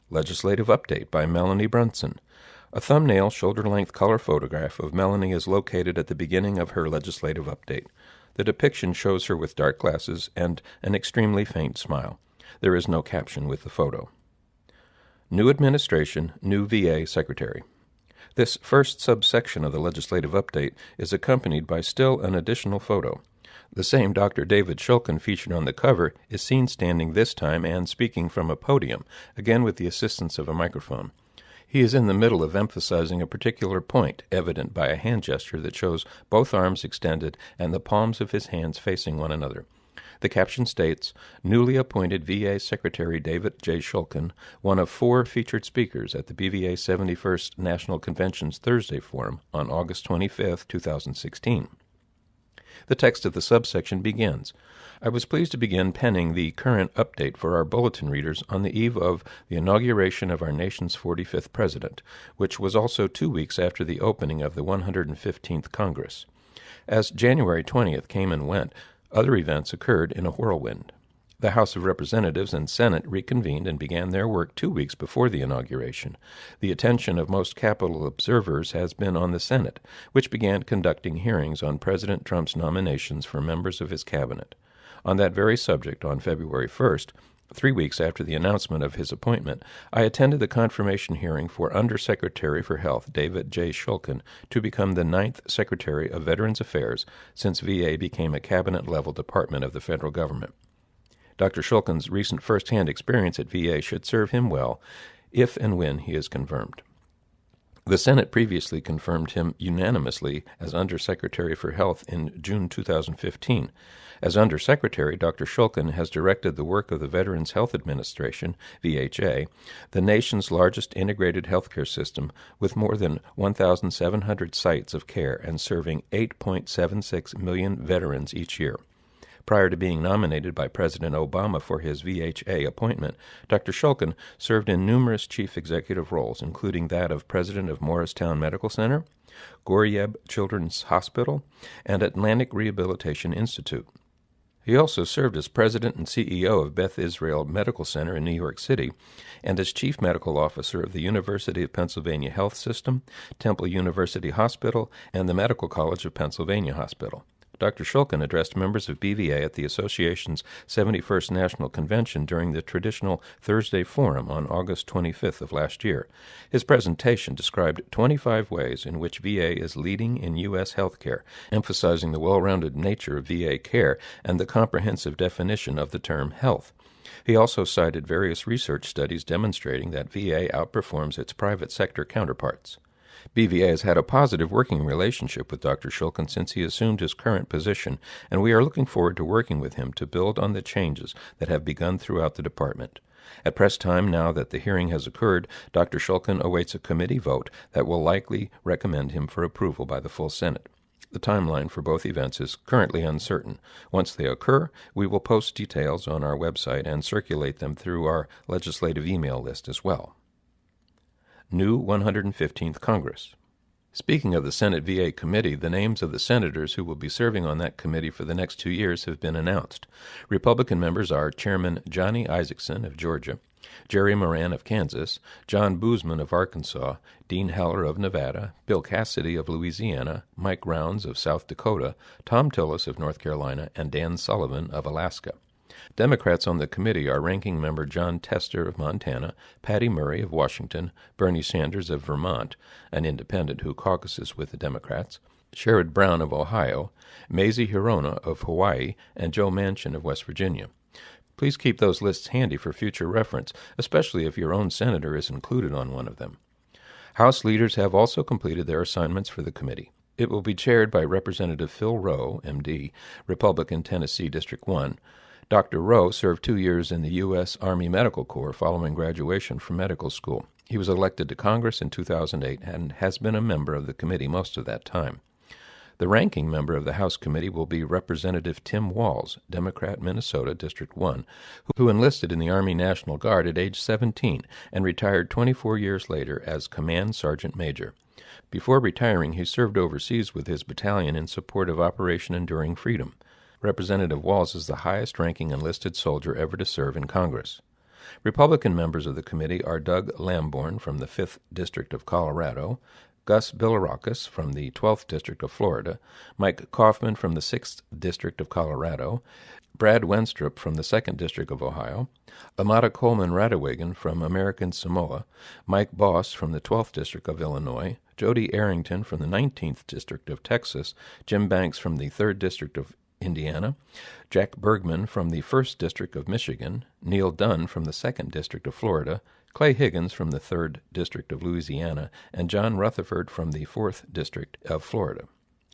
Legislative Update by Melanie Brunson. A thumbnail, shoulder-length color photograph of Melanie is located at the beginning of her legislative update. The depiction shows her with dark glasses and an extremely faint smile. There is no caption with the photo. New administration, new VA secretary. This first subsection of the legislative update is accompanied by still an additional photo. The same Dr. David Shulkin featured on the cover is seen standing this time and speaking from a podium, again with the assistance of a microphone. He is in the middle of emphasizing a particular point, evident by a hand gesture that shows both arms extended and the palms of his hands facing one another. The caption states, "Newly appointed VA Secretary David J. Shulkin, one of 4 featured speakers at the BVA 71st National Convention's Thursday Forum on August 25, 2016. The text of the subsection begins, "I was pleased to begin penning the current update for our bulletin readers on the eve of the inauguration of our nation's 45th president, which was also 2 weeks after the opening of the 115th Congress. As January 20th came and went, other events occurred in a whirlwind. The House of Representatives and Senate reconvened and began their work 2 weeks before the inauguration. The attention of most Capitol observers has been on the Senate, which began conducting hearings on President Trump's nominations for members of his cabinet. On that very subject, on February 1st, 3 weeks after the announcement of his appointment, I attended the confirmation hearing for Undersecretary for Health David J. Shulkin to become the 9th Secretary of Veterans Affairs since VA became a cabinet-level department of the federal government. Dr. Shulkin's recent first-hand experience at VA should serve him well if and when he is confirmed. The Senate previously confirmed him unanimously as Undersecretary for Health in June 2015. As Undersecretary, Dr. Shulkin has directed the work of the Veterans Health Administration, VHA, the nation's largest integrated healthcare system with more than 1,700 sites of care and serving 8.76 million veterans each year. Prior to being nominated by President Obama for his VHA appointment, Dr. Shulkin served in numerous chief executive roles, including that of President of Morristown Medical Center, Goryeb Children's Hospital, and Atlantic Rehabilitation Institute. He also served as President and CEO of Beth Israel Medical Center in New York City and as Chief Medical Officer of the University of Pennsylvania Health System, Temple University Hospital, and the Medical College of Pennsylvania Hospital. Dr. Shulkin addressed members of BVA at the association's 71st National Convention during the traditional Thursday Forum on August 25th of last year. His presentation described 25 ways in which VA is leading in U.S. healthcare, emphasizing the well-rounded nature of VA care and the comprehensive definition of the term health. He also cited various research studies demonstrating that VA outperforms its private sector counterparts. BVA has had a positive working relationship with Dr. Shulkin since he assumed his current position, and we are looking forward to working with him to build on the changes that have begun throughout the department. At press time, now that the hearing has occurred, Dr. Shulkin awaits a committee vote that will likely recommend him for approval by the full Senate. The timeline for both events is currently uncertain. Once they occur, we will post details on our website and circulate them through our legislative email list as well. New 115th Congress. Speaking of the Senate VA Committee, the names of the senators who will be serving on that committee for the next 2 years have been announced. Republican members are Chairman Johnny Isakson of Georgia, Jerry Moran of Kansas, John Boozman of Arkansas, Dean Heller of Nevada, Bill Cassidy of Louisiana, Mike Rounds of South Dakota, Tom Tillis of North Carolina, and Dan Sullivan of Alaska. Democrats on the committee are Ranking Member John Tester of Montana, Patty Murray of Washington, Bernie Sanders of Vermont, an independent who caucuses with the Democrats, Sherrod Brown of Ohio, Mazie Hirono of Hawaii, and Joe Manchin of West Virginia. Please keep those lists handy for future reference, especially if your own senator is included on one of them. House leaders have also completed their assignments for the committee. It will be chaired by Representative Phil Rowe, M.D., Republican, Tennessee District 1. Dr. Rowe served 2 years in the U.S. Army Medical Corps following graduation from medical school. He was elected to Congress in 2008 and has been a member of the committee most of that time. The ranking member of the House Committee will be Representative Tim Walz, Democrat, Minnesota, District 1, who enlisted in the Army National Guard at age 17 and retired 24 years later as Command Sergeant Major. Before retiring, he served overseas with his battalion in support of Operation Enduring Freedom. Representative Walz is the highest-ranking enlisted soldier ever to serve in Congress. Republican members of the committee are Doug Lamborn from the 5th District of Colorado, Gus Bilirakis from the 12th District of Florida, Mike Kaufman from the 6th District of Colorado, Brad Wenstrup from the 2nd District of Ohio, Amata Coleman Radewagen from American Samoa, Mike Boss from the 12th District of Illinois, Jody Arrington from the 19th District of Texas, Jim Banks from the 3rd District of Indiana, Jack Bergman from the 1st District of Michigan, Neil Dunn from the 2nd District of Florida, Clay Higgins from the 3rd District of Louisiana, and John Rutherford from the 4th District of Florida.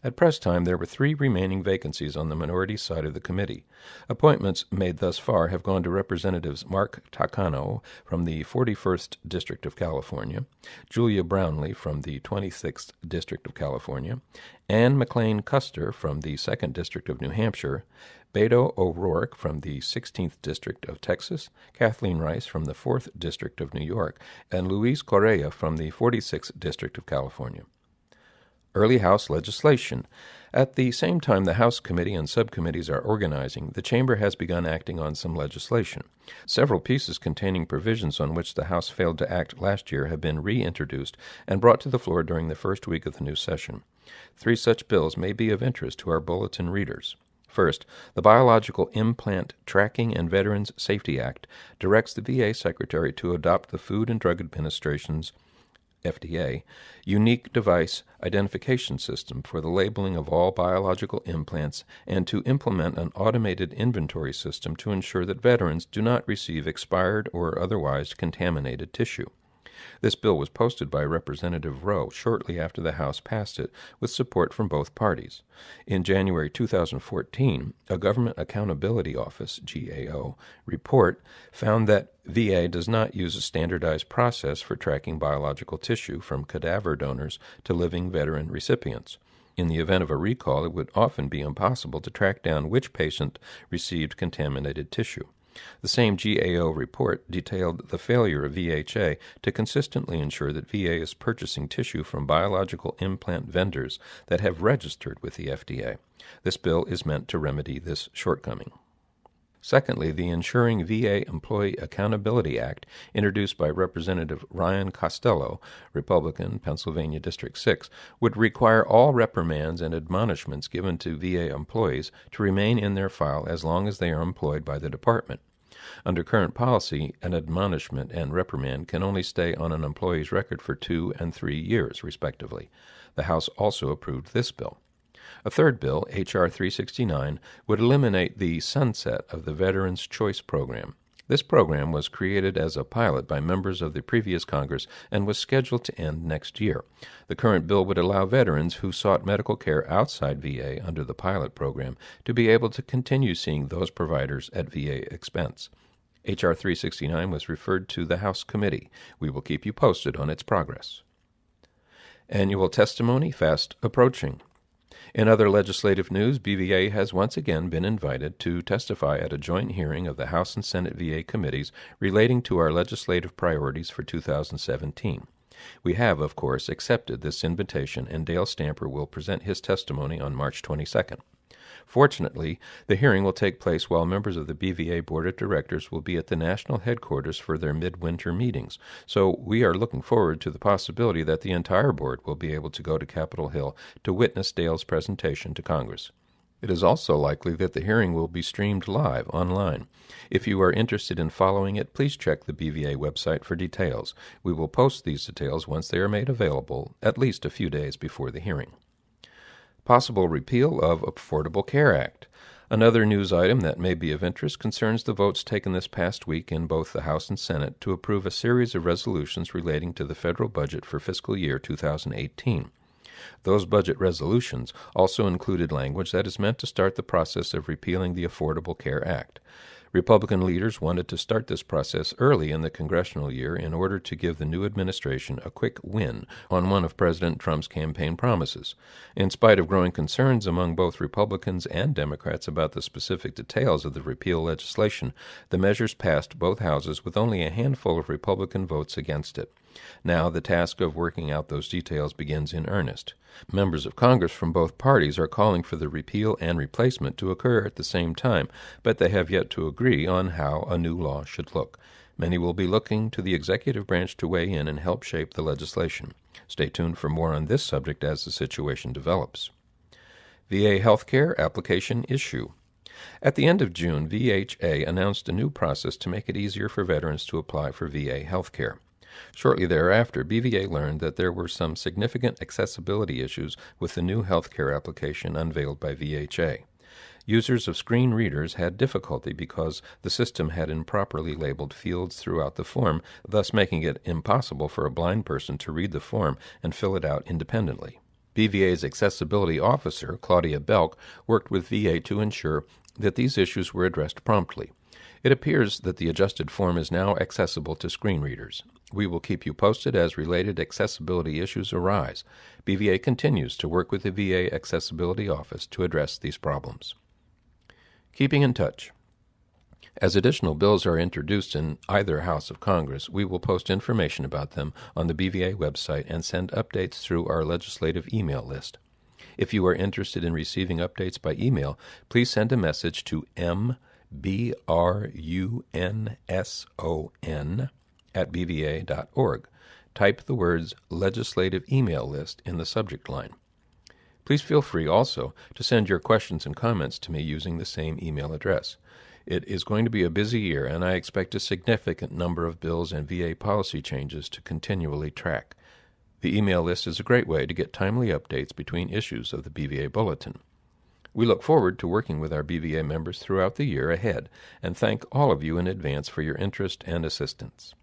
At press time, there were 3 remaining vacancies on the minority side of the committee. Appointments made thus far have gone to Representatives Mark Takano from the 41st District of California, Julia Brownlee from the 26th District of California, Ann McLean Custer from the 2nd District of New Hampshire, Beto O'Rourke from the 16th District of Texas, Kathleen Rice from the 4th District of New York, and Luis Correa from the 46th District of California. Early House legislation. At the same time the House committee and subcommittees are organizing, the Chamber has begun acting on some legislation. Several pieces containing provisions on which the House failed to act last year have been reintroduced and brought to the floor during the first week of the new session. 3 such bills may be of interest to our bulletin readers. First, the Biological Implant Tracking and Veterans Safety Act directs the VA Secretary to adopt the Food and Drug Administration's FDA, unique device identification system for the labeling of all biological implants and to implement an automated inventory system to ensure that veterans do not receive expired or otherwise contaminated tissue. This bill was posted by Representative Rowe shortly after the House passed it, with support from both parties. In January 2014, a Government Accountability Office (GAO) report found that VA does not use a standardized process for tracking biological tissue from cadaver donors to living veteran recipients. In the event of a recall, it would often be impossible to track down which patient received contaminated tissue. The same GAO report detailed the failure of VHA to consistently ensure that VA is purchasing tissue from biological implant vendors that have registered with the FDA. This bill is meant to remedy this shortcoming. Secondly, the Ensuring VA Employee Accountability Act, introduced by Representative Ryan Costello, Republican, Pennsylvania District 6, would require all reprimands and admonishments given to VA employees to remain in their file as long as they are employed by the department. Under current policy, an admonishment and reprimand can only stay on an employee's record for 2 and 3 years, respectively. The House also approved this bill. A third bill, H.R. 369, would eliminate the sunset of the Veterans Choice Program. This program was created as a pilot by members of the previous Congress and was scheduled to end next year. The current bill would allow veterans who sought medical care outside VA under the pilot program to be able to continue seeing those providers at VA expense. H.R. 369 was referred to the House committee. We will keep you posted on its progress. Annual testimony fast approaching. In other legislative news, BVA has once again been invited to testify at a joint hearing of the House and Senate VA committees relating to our legislative priorities for 2017. We have, of course, accepted this invitation, and Dale Stamper will present his testimony on March 22nd. Fortunately, the hearing will take place while members of the BVA Board of Directors will be at the national headquarters for their midwinter meetings, so we are looking forward to the possibility that the entire board will be able to go to Capitol Hill to witness Dale's presentation to Congress. It is also likely that the hearing will be streamed live online. If you are interested in following it, please check the BVA website for details. We will post these details once they are made available, at least a few days before the hearing. Possible repeal of Affordable Care Act. Another news item that may be of interest concerns the votes taken this past week in both the House and Senate to approve a series of resolutions relating to the federal budget for fiscal year 2018. Those budget resolutions also included language that is meant to start the process of repealing the Affordable Care Act. Republican leaders wanted to start this process early in the congressional year in order to give the new administration a quick win on one of President Trump's campaign promises. In spite of growing concerns among both Republicans and Democrats about the specific details of the repeal legislation, the measures passed both houses with only a handful of Republican votes against it. Now the task of working out those details begins in earnest. Members of Congress from both parties are calling for the repeal and replacement to occur at the same time, but they have yet to agree on how a new law should look. Many will be looking to the executive branch to weigh in and help shape the legislation. Stay tuned for more on this subject as the situation develops. VA Healthcare Application Issue. At the end of June, VHA announced a new process to make it easier for veterans to apply for VA healthcare. Shortly thereafter, BVA learned that there were some significant accessibility issues with the new healthcare application unveiled by VHA. Users of screen readers had difficulty because the system had improperly labeled fields throughout the form, thus making it impossible for a blind person to read the form and fill it out independently. BVA's accessibility officer, Claudia Belk, worked with VA to ensure that these issues were addressed promptly. It appears that the adjusted form is now accessible to screen readers. We will keep you posted as related accessibility issues arise. BVA continues to work with the VA Accessibility Office to address these problems. Keeping in touch. As additional bills are introduced in either House of Congress, we will post information about them on the BVA website and send updates through our legislative email list. If you are interested in receiving updates by email, please send a message to mbrunson@bva.org. Type the words Legislative Email List in the subject line. Please feel free also to send your questions and comments to me using the same email address. It is going to be a busy year, and I expect a significant number of bills and VA policy changes to continually track. The email list is a great way to get timely updates between issues of the BVA Bulletin. We look forward to working with our BVA members throughout the year ahead, and thank all of you in advance for your interest and assistance.